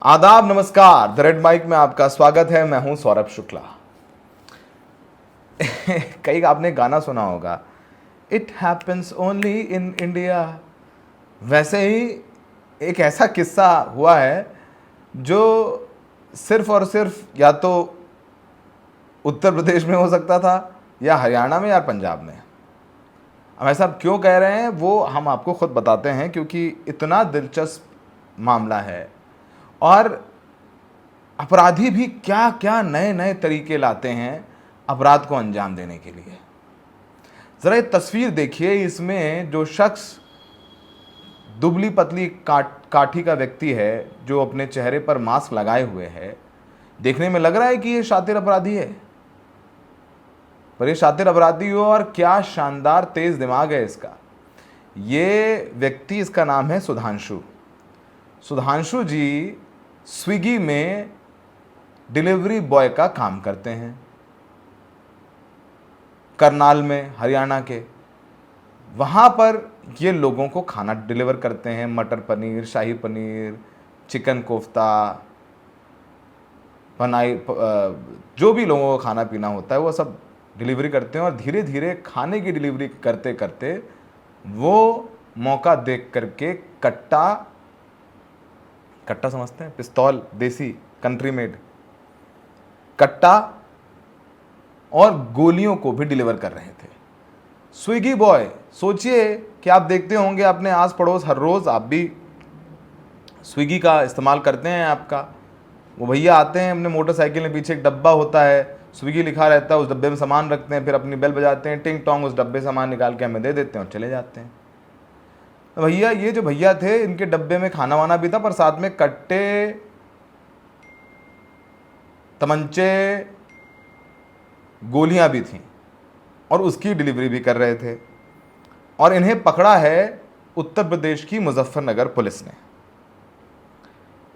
आदाब, नमस्कार। The red mic में आपका स्वागत है। मैं हूं सौरभ शुक्ला। कई आपने गाना सुना होगा, it happens only in India. वैसे ही एक ऐसा किस्सा हुआ है जो सिर्फ और सिर्फ या तो उत्तर प्रदेश में हो सकता था या हरियाणा में या पंजाब में। हम ऐसा क्यों कह रहे हैं वो हम आपको खुद बताते हैं, क्योंकि इतना दिलचस्प मामला है और अपराधी भी क्या क्या नए नए तरीके लाते हैं अपराध को अंजाम देने के लिए। ज़रा ये तस्वीर देखिए, इसमें जो शख्स दुबली पतली काठी का व्यक्ति है जो अपने चेहरे पर मास्क लगाए हुए है, देखने में लग रहा है कि ये शातिर अपराधी है, पर ये शातिर अपराधी हो और क्या शानदार तेज दिमाग है इसका। ये व्यक्ति, इसका नाम है सुधांशु। सुधांशु जी स्विगी में डिलीवरी बॉय का काम करते हैं, करनाल में, हरियाणा के। वहाँ पर ये लोगों को खाना डिलीवर करते हैं, मटर पनीर, शाही पनीर, चिकन कोफ्ता, बनाई, जो भी लोगों को खाना पीना होता है वो सब डिलीवरी करते हैं। और धीरे धीरे खाने की डिलीवरी करते करते वो मौका देख करके कट्टा समझते हैं, पिस्तौल, देसी कंट्री मेड कट्टा और गोलियों को भी डिलीवर कर रहे थे। स्विगी बॉय, सोचिए कि आप देखते होंगे अपने आस पड़ोस, हर रोज़ आप भी स्विगी का इस्तेमाल करते हैं। आपका वो भैया आते हैं, अपने मोटरसाइकिल में पीछे एक डब्बा होता है, स्विगी लिखा रहता है, उस डब्बे में सामान रखते हैं, फिर अपनी बेल बजाते हैं, टिंग टोंग, उस डब्बे से सामान निकाल के हमें दे देते हैं और चले जाते हैं। भैया, ये जो भैया थे, इनके डब्बे में खाना वाना भी था, पर साथ में कट्टे, तमंचे, गोलियां भी थीं और उसकी डिलीवरी भी कर रहे थे। और इन्हें पकड़ा है उत्तर प्रदेश की मुजफ्फरनगर पुलिस ने।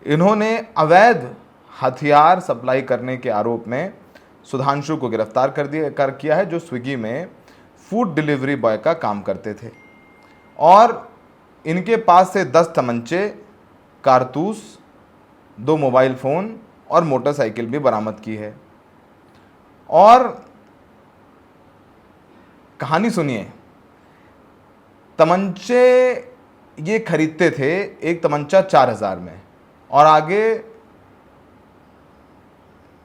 इन्होंने अवैध हथियार सप्लाई करने के आरोप में सुधांशु को गिरफ्तार किया है, जो स्विगी में फूड डिलीवरी बॉय का काम करते थे। और इनके पास से 10 तमंचे, कारतूस, 2 मोबाइल फ़ोन और मोटरसाइकिल भी बरामद की है। और कहानी सुनिए, तमंचे ये खरीदते थे, एक तमंचा 4000 में और आगे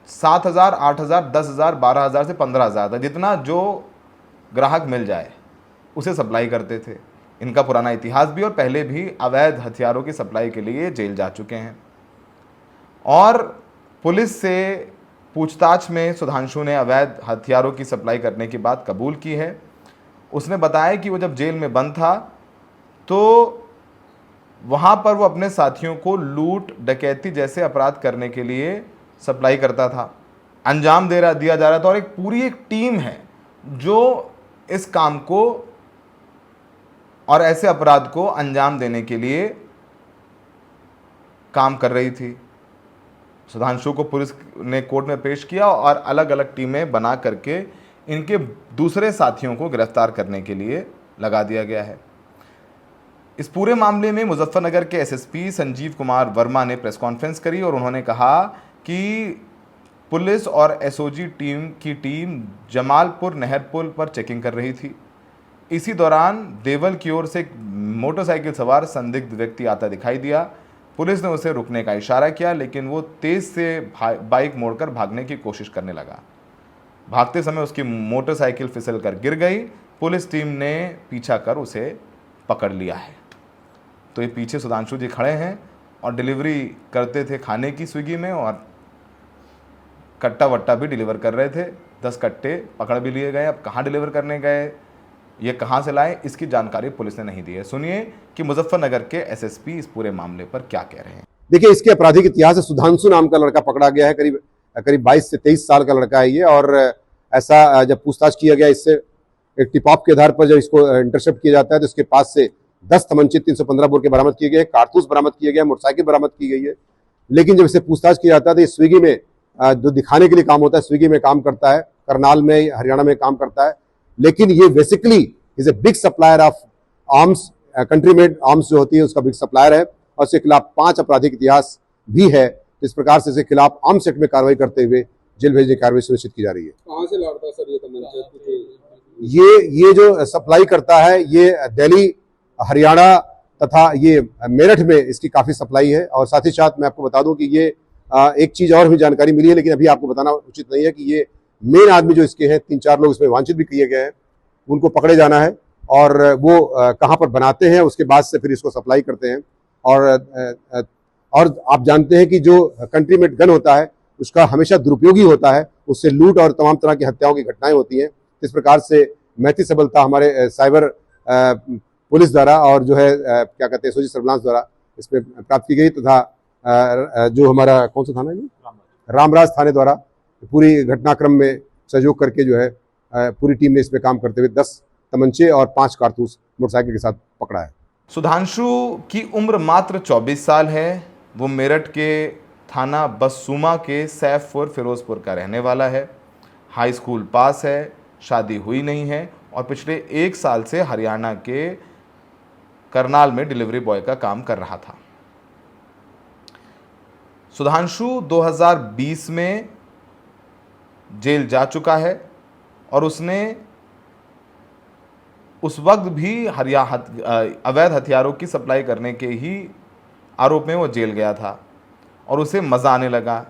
7000, 8000, 10000, 12000 से 15000 तक, जितना जो ग्राहक मिल जाए उसे सप्लाई करते थे। इनका पुराना इतिहास भी, और पहले भी अवैध हथियारों की सप्लाई के लिए जेल जा चुके हैं। और पुलिस से पूछताछ में सुधांशु ने अवैध हथियारों की सप्लाई करने की बात कबूल की है। उसने बताया कि वो जब जेल में बंद था तो वहाँ पर वो अपने साथियों को लूट, डकैती जैसे अपराध करने के लिए सप्लाई करता था, अंजाम दिया जा रहा था। और एक पूरी टीम है जो इस काम को और ऐसे अपराध को अंजाम देने के लिए काम कर रही थी। सुधांशु को पुलिस ने कोर्ट में पेश किया और अलग अलग टीमें बना करके इनके दूसरे साथियों को गिरफ्तार करने के लिए लगा दिया गया है। इस पूरे मामले में मुजफ्फरनगर के एसएसपी संजीव कुमार वर्मा ने प्रेस कॉन्फ्रेंस करी और उन्होंने कहा कि पुलिस और एसओजी टीम जमालपुर नहर पुल पर चेकिंग कर रही थी। इसी दौरान देवल की ओर से एक मोटरसाइकिल सवार संदिग्ध व्यक्ति आता दिखाई दिया। पुलिस ने उसे रुकने का इशारा किया, लेकिन वो तेज से बाइक मोड़कर भागने की कोशिश करने लगा। भागते समय उसकी मोटरसाइकिल फिसल कर गिर गई। पुलिस टीम ने पीछा कर उसे पकड़ लिया है। तो ये पीछे सुधांशु जी खड़े हैं और डिलीवरी करते थे खाने की स्विगी में, और कट्टा वट्टा भी डिलीवर कर रहे थे। 10 कट्टे पकड़ भी लिए गए। अब कहाँ डिलीवर करने गए, ये कहाँ से लाए, इसकी जानकारी पुलिस ने नहीं दी है। सुनिए कि मुजफ्फरनगर के एसएसपी इस पूरे मामले पर क्या कह रहे हैं। देखिए, इसके आपराधिक इतिहास से सुधांशु नाम का लड़का पकड़ा गया है। करीब 22 से 23 साल का लड़का है ये। और ऐसा जब पूछताछ किया गया, इससे एक टिप ऑफ के आधार पर जब इसको इंटरसेप्ट किया जाता है तो इसके पास से 10 तमंचे, 315 बोर के बरामद किए गए, कारतूस बरामद किए गए, मोटरसाइकिल बरामद की गई है। लेकिन जब इससे पूछताछ किया जाता है तो ये स्विगी में जो दिखाने के लिए काम होता है, स्विगी में काम करता है, करनाल में, हरियाणा में काम करता है। लेकिन ये basically is a big supplier of arms, country made arms जो होती है उसका बिग सप्लायर है। और उसके खिलाफ 5 आपराधिक इतिहास भी है, तो इस प्रकार से इसके खिलाफ आर्म्स एक्ट में कार्रवाई करते हुए जेल भेजने की कार्रवाई सुनिश्चित की जा रही है। कहाँ से लाता है सर ये तमंचा? ये जो सप्लाई करता है ये दिल्ली, हरियाणा तथा ये मेरठ में इसकी काफ़ी सप्लाई है। और साथ ही साथ मैं आपको बता दूं कि ये एक चीज़ और भी जानकारी मिली है, लेकिन अभी आपको बताना उचित नहीं है कि ये मेन आदमी जो इसके हैं 3-4 लोग इसमें वांछित भी किए गए हैं, उनको पकड़े जाना है और वो कहाँ पर बनाते हैं, उसके बाद से फिर इसको सप्लाई करते हैं। और आप जानते हैं कि जो कंट्री मेड गन होता है उसका हमेशा दुरुपयोगी होता है, उससे लूट और तमाम तरह की हत्याओं की घटनाएं होती हैं। इस प्रकार से मैती सबलता हमारे साइबर पुलिस द्वारा और जो है क्या कहते हैं सोची सर्विलांस द्वारा इसमें प्राप्त की गई, तथा जो हमारा कौन सा थाना है, रामराज थाने द्वारा पूरी घटनाक्रम में सहयोग करके जो है पूरी टीम ने इसमें काम करते हुए 10 तमंचे और 5 कारतूस मोटरसाइकिल के साथ पकड़ा है। सुधांशु की उम्र मात्र 24 साल है। वो मेरठ के थाना बसुमा के सैफपुर फिरोजपुर का रहने वाला है। हाई स्कूल पास है, शादी हुई नहीं है और पिछले 1 साल से हरियाणा के करनाल में डिलीवरी बॉय का काम कर रहा था। सुधांशु 2020 में जेल जा चुका है और उसने उस वक्त भी अवैध हथियारों की सप्लाई करने के ही आरोप में वो जेल गया था और उसे मज़ा आने लगा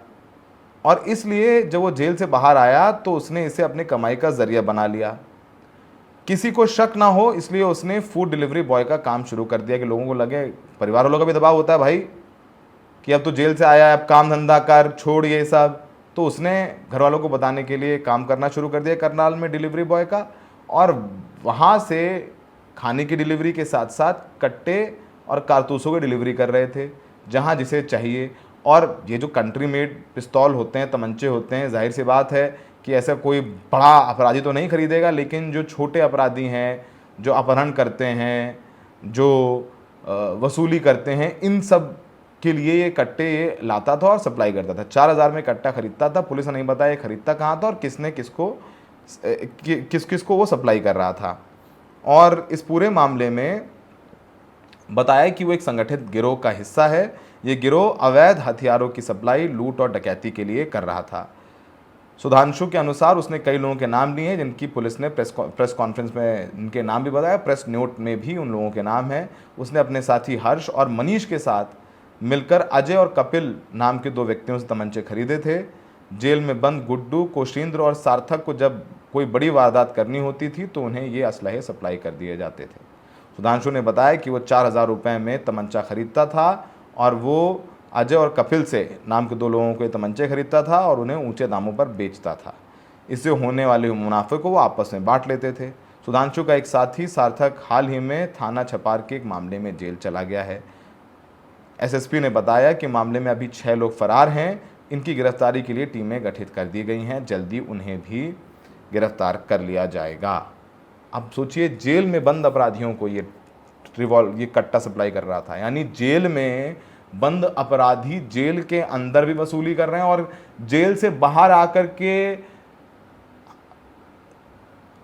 और इसलिए जब वो जेल से बाहर आया तो उसने इसे अपने कमाई का जरिया बना लिया। किसी को शक ना हो इसलिए उसने फूड डिलीवरी बॉय का काम शुरू कर दिया कि लोगों को लगे, परिवार वालों का भी दबाव होता है भाई कि अब तो जेल से आया है, अब काम धंधा कर, छोड़ ये सब। तो उसने घर वालों को बताने के लिए काम करना शुरू कर दिया करनाल में डिलीवरी बॉय का, और वहाँ से खाने की डिलीवरी के साथ साथ कट्टे और कारतूसों की डिलीवरी कर रहे थे जहाँ जिसे चाहिए। और ये जो कंट्री मेड पिस्तौल होते हैं, तमंचे होते हैं, जाहिर सी बात है कि ऐसा कोई बड़ा अपराधी तो नहीं खरीदेगा, लेकिन जो छोटे अपराधी हैं, जो अपहरण करते हैं, जो वसूली करते हैं, इन सब के लिए ये कट्टे ये लाता था और सप्लाई करता था। 4000 में कट्टा खरीदता था। पुलिस ने नहीं बताया खरीदता कहाँ था और किसने किसको वो सप्लाई कर रहा था। और इस पूरे मामले में बताया कि वो एक संगठित गिरोह का हिस्सा है। ये गिरोह अवैध हथियारों की सप्लाई, लूट और डकैती के लिए कर रहा था। सुधांशु के अनुसार उसने कई लोगों के नाम लिए जिनकी पुलिस ने प्रेस कॉन्फ्रेंस में उनके नाम भी बताया, प्रेस नोट में भी उन लोगों के नाम हैं। उसने अपने साथी हर्ष और मनीष के साथ मिलकर अजय और कपिल नाम के 2 व्यक्तियों से तमंचे खरीदे थे। जेल में बंद गुड्डू, कोशिंद्र और सार्थक को जब कोई बड़ी वारदात करनी होती थी तो उन्हें ये असलहे सप्लाई कर दिए जाते थे। सुधांशु ने बताया कि वो 4000 रुपये में तमंचा खरीदता था और वो अजय और कपिल से नाम के 2 लोगों को ये तमंचे खरीदता था और उन्हें ऊंचे दामों पर बेचता था। इससे होने वाले मुनाफे को वो आपस में बांट लेते थे। सुधांशु का एक साथी सार्थक हाल ही में थाना छपार के एक मामले में जेल चला गया है। एसएसपी ने बताया कि मामले में अभी 6 लोग फरार हैं। इनकी गिरफ्तारी के लिए टीमें गठित कर दी गई हैं। जल्दी उन्हें भी गिरफ्तार कर लिया जाएगा। अब सोचिए, जेल में बंद अपराधियों को ये कट्टा सप्लाई कर रहा था, यानी जेल में बंद अपराधी जेल के अंदर भी वसूली कर रहे हैं और जेल से बाहर आकर के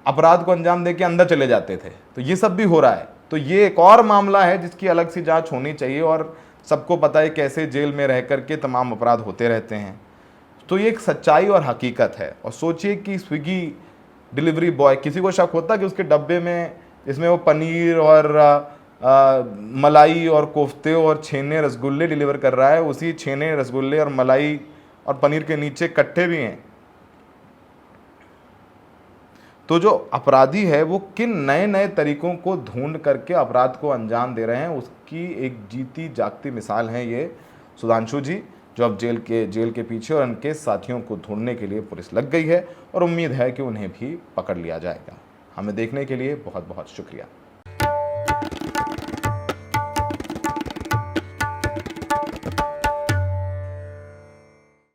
अपराध को अंजाम देके अंदर चले जाते थे। तो ये सब भी हो रहा है। तो ये एक और मामला है जिसकी अलग सी जांच होनी चाहिए और सबको पता है कैसे जेल में रह करके तमाम अपराध होते रहते हैं। तो ये एक सच्चाई और हकीकत है। और सोचिए कि स्विगी डिलीवरी बॉय, किसी को शक होता कि उसके डब्बे में इसमें वो पनीर और मलाई और कोफ्ते और छेने रसगुल्ले डिलीवर कर रहा है, उसी छेने रसगुल्ले और मलाई और पनीर के नीचे कट्टे भी हैं। तो जो अपराधी है वो किन नए नए तरीकों को ढूंढ करके अपराध को अंजाम दे रहे हैं, उसकी एक जीती जागती मिसाल है ये सुधांशु जी, जो अब जेल के पीछे और उनके साथियों को ढूंढने के लिए पुलिस लग गई है और उम्मीद है कि उन्हें भी पकड़ लिया जाएगा। हमें देखने के लिए बहुत बहुत शुक्रिया।